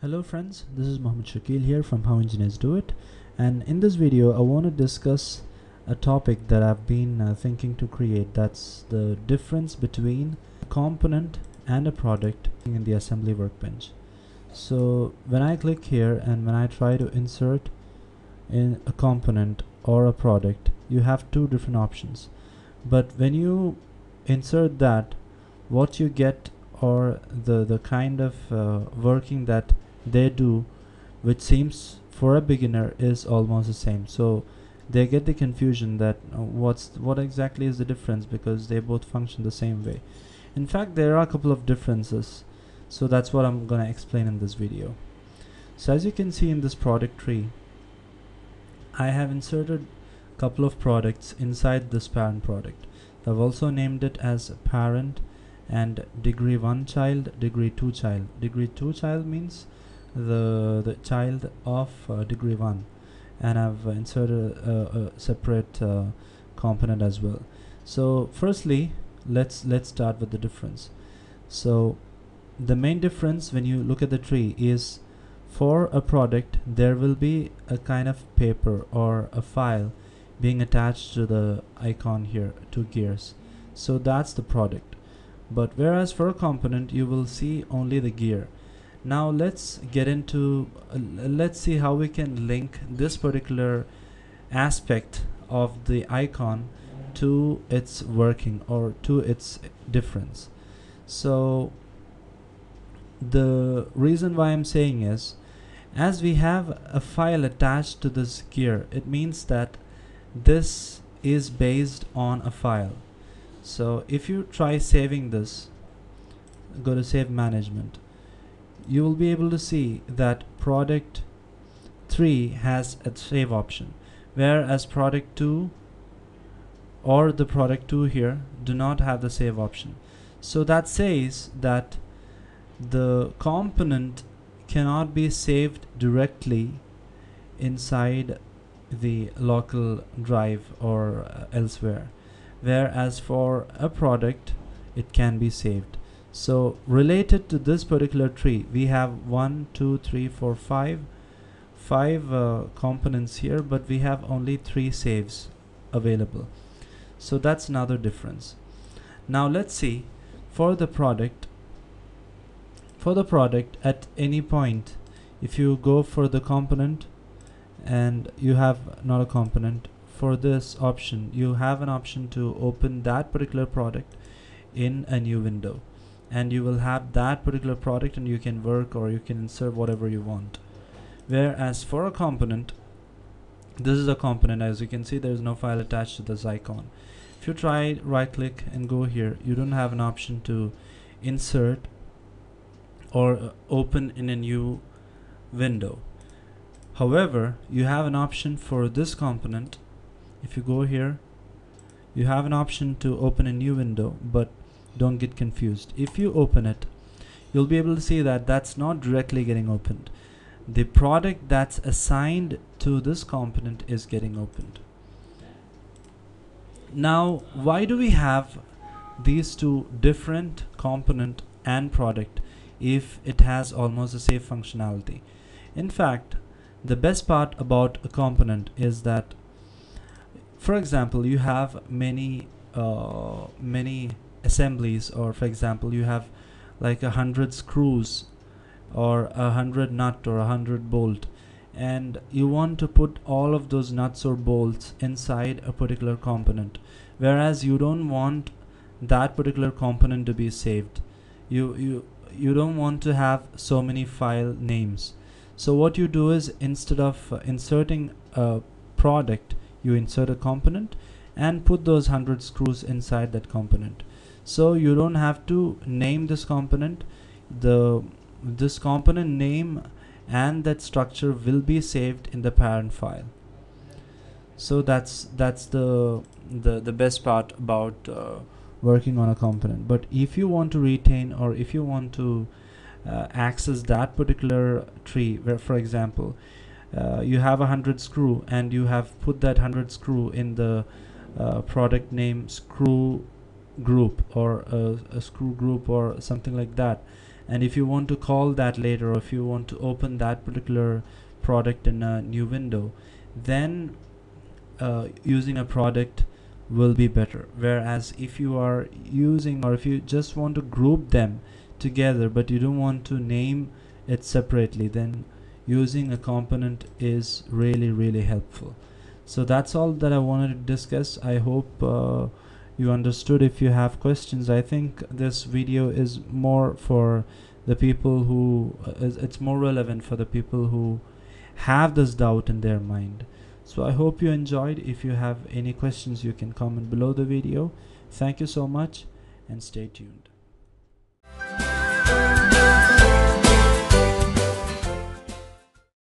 Hello friends, this is Mohammed Shakil here from How Engineers Do It, and in this video I want to discuss a topic that I've been thinking to create. That's the difference between a component and a product in the assembly workbench. So when I click here and when I try to insert in a component or a product, you have two different options. But when you insert that, what you get or the kind of working that they do, which seems for a beginner is almost the same. So they get the confusion that what exactly is the difference, because they both function the same way. In fact, there are a couple of differences, so that's what I'm gonna explain in this video. So as you can see in this product tree, I have inserted a couple of products inside this parent product. I've also named it as parent and degree 1 child, degree 2 child. Degree 2 child means the child of degree 1, and I've inserted a separate component as well. So firstly, let's start with the difference. So the main difference when you look at the tree is, for a product there will be a kind of paper or a file being attached to the icon here, two gears. So that's the product. But whereas for a component you will see only the gear. Now let's get into let's see how we can link this particular aspect of the icon to its working or to its difference. So the reason why I'm saying is, as we have a file attached to this gear, it means that this is based on a file. So if you try saving this, go to save management, you will be able to see that product 3 has a save option, whereas product 2 or the product 2 here do not have the save option. So that says that the component cannot be saved directly inside the local drive or elsewhere, whereas for a product it can be saved. So related to this particular tree, we have 1 2 3 4 5 components here, but we have only 3 saves available. So that's another difference. Now let's see for the product. For the product, at any point, if you go for the component and you have not a component, for this option you have an option to open that particular product in a new window, and you will have that particular product and you can work or you can insert whatever you want. Whereas for a component, this is a component, as you can see there is no file attached to this icon. If you try right click and go here, you don't have an option to insert or open in a new window. However, you have an option for this component. If you go here, you have an option to open a new window, but don't get confused. If you open it, you'll be able to see that that's not directly getting opened. The product that's assigned to this component is getting opened. Now, why do we have these two different component and product if it has almost the same functionality? In fact, the best part about a component is that, for example, you have many assemblies, or for example you have like 100 screws or 100 nut or 100 bolt, and you want to put all of those nuts or bolts inside a particular component, whereas you don't want that particular component to be saved. You don't want to have so many file names. So what you do is, instead of inserting a product, you insert a component and put those 100 screws inside that component. So you don't have to name this component. This component name and that structure will be saved in the parent file. So that's the best part about working on a component. But if you want to retain, or if you want to access that particular tree, where for example you have 100 screw and you have put that 100 screw in the product name screw group or a screw group or something like that, and if you want to call that later, or if you want to open that particular product in a new window, then using a product will be better. Whereas if you are using, or if you just want to group them together but you don't want to name it separately, then using a component is really helpful. So that's all that I wanted to discuss. I hope you understood. If you have questions, I think this video is more for the people who it's more relevant for the people who have this doubt in their mind. So I hope you enjoyed. If you have any questions, you can comment below the video. Thank you so much and stay tuned.